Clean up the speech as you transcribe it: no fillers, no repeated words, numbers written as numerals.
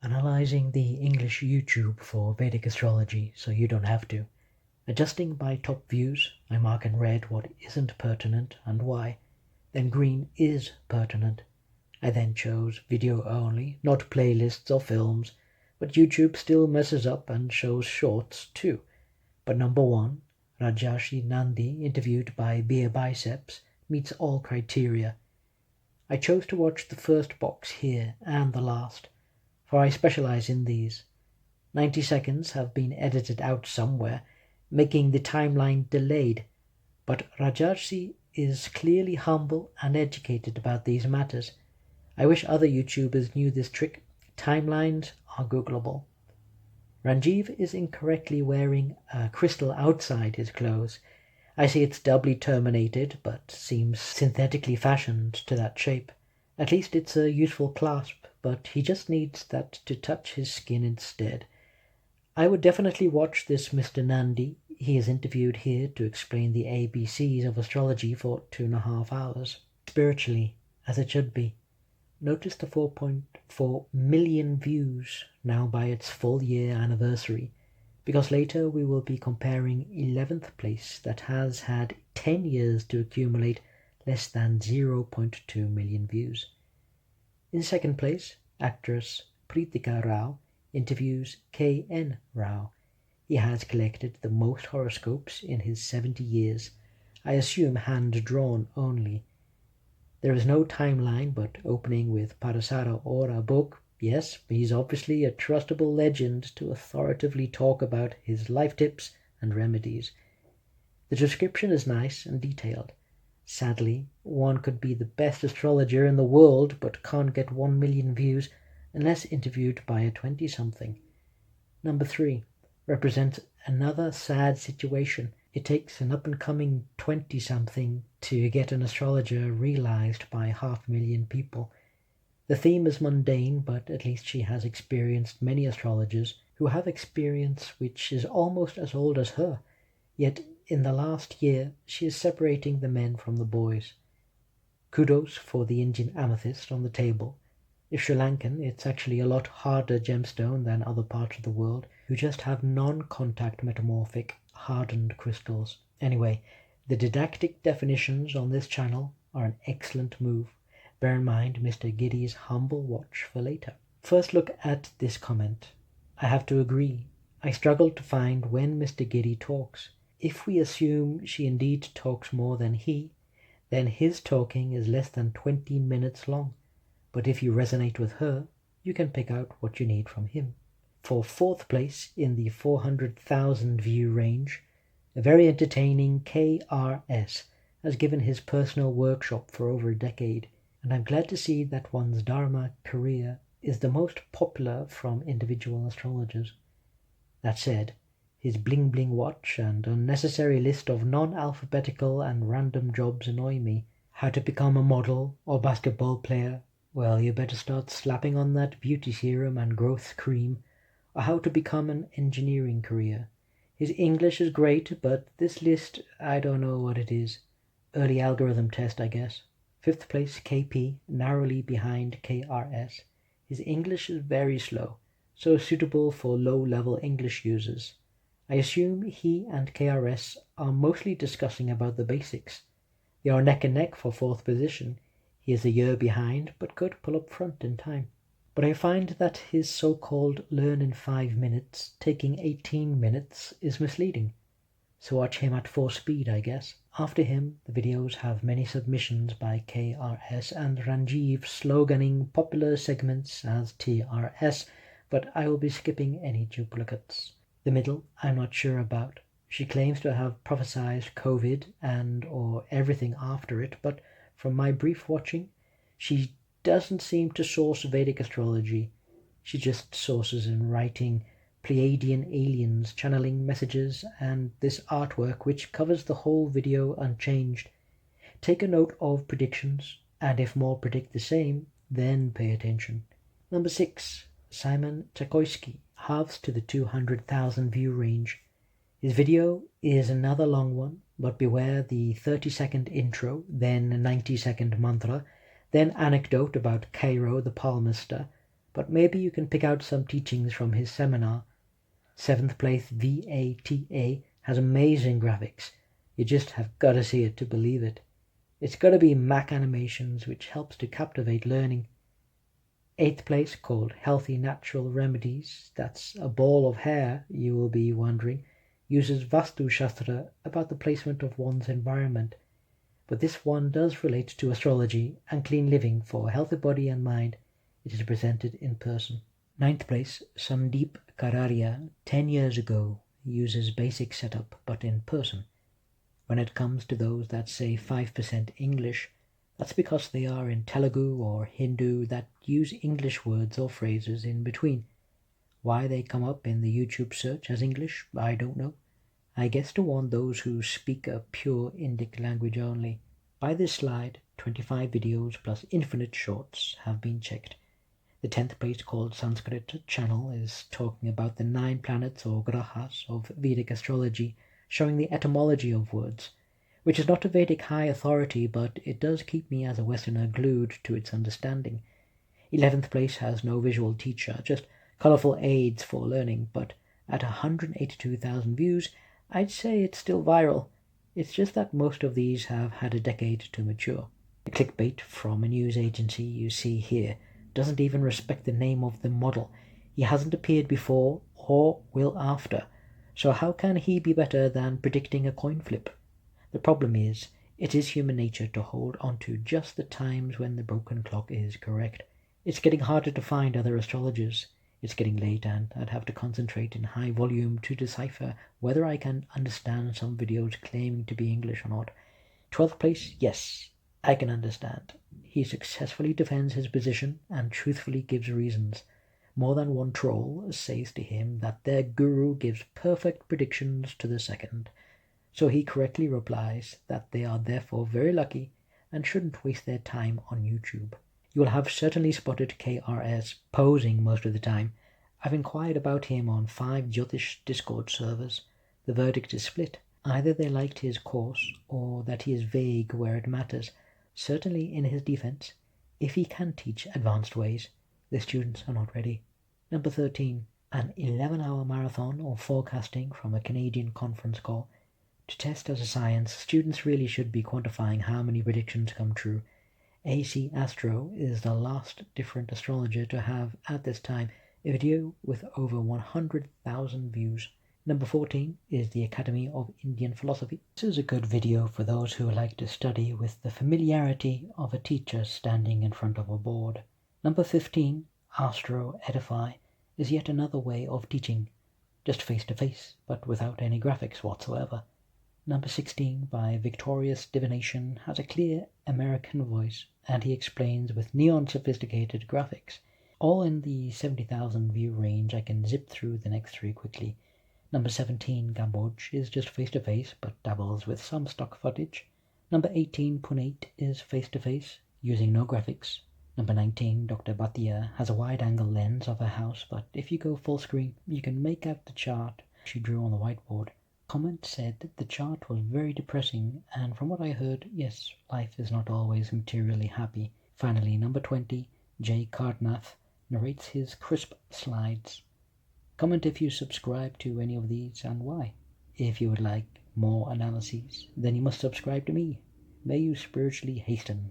Analyzing the English YouTube for Vedic astrology so you don't have to. Adjusting by top views, I mark in red what isn't pertinent and why. Then green is pertinent. I then chose video only, not playlists or films, but YouTube still messes up and shows shorts too. But number 1, Rajarshi Nandi interviewed by Beer Biceps, meets all criteria. I chose to watch the first box here and the last, for I specialize in these. 90 seconds have been edited out somewhere, making the timeline delayed, but Rajarshi is clearly humble and educated about these matters. I wish other YouTubers knew this trick. Timelines are Googleable. Ranjiv is incorrectly wearing a crystal outside his clothes. I see it's doubly terminated, but seems synthetically fashioned to that shape. At least it's a useful clasp, but he just needs that to touch his skin instead. I would definitely watch this Mr. Nandi. He is interviewed here to explain the ABCs of astrology for 2.5 hours. Spiritually, as it should be. Notice the 4.4 million views now by its full year anniversary, because later we will be comparing 11th place that has had 10 years to accumulate less than 0.2 million views. In second place, actress Pritika Rao interviews K.N. Rao. He has collected the most horoscopes in his 70 years, I assume hand-drawn only. There is no timeline, but opening with Parasara Ora book, yes, he's obviously a trustable legend to authoritatively talk about his life tips and remedies. The description is nice and detailed. Sadly, one could be the best astrologer in the world but can't get 1 million views unless interviewed by a 20-something. Number 3 represents another sad situation. It takes an up-and-coming 20-something to get an astrologer realized by 500,000 people. The theme is mundane, but at least she has experienced many astrologers who have experience which is almost as old as her, yet in the last year she is separating the men from the boys. Kudos for the Indian amethyst on the table. If Sri Lankan, it's actually a lot harder gemstone than other parts of the world, who just have non-contact metamorphic hardened crystals. Anyway, the didactic definitions on this channel are an excellent move. Bear in mind Mr. Giddy's humble watch for later. First look at this comment. I have to agree. I struggle to find when Mr. Giddy talks. If we assume she indeed talks more than he, then his talking is less than 20 minutes long. But if you resonate with her, you can pick out what you need from him. For 4th place in the 400,000 view range, a very entertaining KRS has given his personal workshop for over a decade, and I'm glad to see that one's Dharma career is the most popular from individual astrologers. That said, his bling bling watch and unnecessary list of non-alphabetical and random jobs annoy me. How to become a model or basketball player? Well, you better start slapping on that beauty serum and growth cream. Or how to become an engineering career. His English is great, but this list, I don't know what it is. Early algorithm test, I guess. 5th place KP, narrowly behind KRS. His English is very slow, so suitable for low-level English users. I assume he and KRS are mostly discussing about the basics. They are neck and neck for 4th position. He is a year behind, but could pull up front in time. But I find that his so-called learn in 5 minutes, taking 18 minutes, is misleading. So watch him at 4 speed, I guess. After him, the videos have many submissions by KRS and Ranjiv sloganing popular segments as TRS, but I will be skipping any duplicates. The middle, I'm not sure about. She claims to have prophesied COVID and or everything after it, but from my brief watching, she doesn't seem to source Vedic astrology. She just sources in writing Pleiadian aliens channeling messages and this artwork which covers the whole video unchanged. Take a note of predictions, and if more predict the same, then pay attention. Number 6. Simon Czakoyski, halves to the 200,000 view range. His video is another long one, but beware the 30-second intro, then 90-second mantra, then anecdote about Cairo the palmista, but maybe you can pick out some teachings from his seminar. 7th place VATA has amazing graphics. You just have got to see it to believe it. It's got to be Mac animations, which helps to captivate learning. 8th place, called Healthy Natural Remedies, that's a ball of hair, you will be wondering, uses Vastu Shastra about the placement of one's environment. But this one does relate to astrology and clean living for a healthy body and mind. It is presented in person. 9th place, Sandeep Kararia, 10 years ago, uses basic setup but in person. When it comes to those that say 5% English, that's because they are in Telugu or Hindu that use English words or phrases in between. Why they come up in the YouTube search as English, I don't know. I guess to warn those who speak a pure Indic language only. By this slide, 25 videos plus infinite shorts have been checked. The 10th place, called Sanskrit channel, is talking about the 9 planets or grahas of Vedic astrology, showing the etymology of words, which is not a Vedic high authority, but it does keep me as a Westerner glued to its understanding. 11th place has no visual teacher, just colourful aids for learning, but at 182,000 views, I'd say it's still viral. It's just that most of these have had a decade to mature. The clickbait from a news agency you see here doesn't even respect the name of the model. He hasn't appeared before or will after, so how can he be better than predicting a coin flip? The problem is, it is human nature to hold on to just the times when the broken clock is correct. It's getting harder to find other astrologers. It's getting late and I'd have to concentrate in high volume to decipher whether I can understand some videos claiming to be English or not. 12th place, yes, I can understand. He successfully defends his position and truthfully gives reasons. More than one troll says to him that their guru gives perfect predictions to the second. So he correctly replies that they are therefore very lucky and shouldn't waste their time on YouTube. You will have certainly spotted KRS posing most of the time. I've inquired about him on 5 Jyotish Discord servers. The verdict is split. Either they liked his course or that he is vague where it matters. Certainly in his defense, if he can teach advanced ways, the students are not ready. Number 13, an 11-hour marathon of forecasting from a Canadian conference call. To test as a science, students really should be quantifying how many predictions come true. AC Astro is the last different astrologer to have, at this time, a video with over 100,000 views. Number 14 is the Academy of Indian Philosophy. This is a good video for those who like to study with the familiarity of a teacher standing in front of a board. Number 15, Astro Edify, is yet another way of teaching, just face-to-face, but without any graphics whatsoever. Number 16, by Victorious Divination, has a clear American voice, and he explains with neon-sophisticated graphics. All in the 70,000 view range. I can zip through the next 3 quickly. Number 17, Gamboj, is just face-to-face, but dabbles with some stock footage. Number 18, Punate, is face-to-face, using no graphics. Number 19, Dr. Bhatia, has a wide-angle lens of her house, but if you go full screen, you can make out the chart she drew on the whiteboard. Comment said that the chart was very depressing, and from what I heard, yes, life is not always materially happy. Finally, number 20, Jay Cardnath, narrates his crisp slides. Comment if you subscribe to any of these and why. If you would like more analyses, then you must subscribe to me. May you spiritually hasten.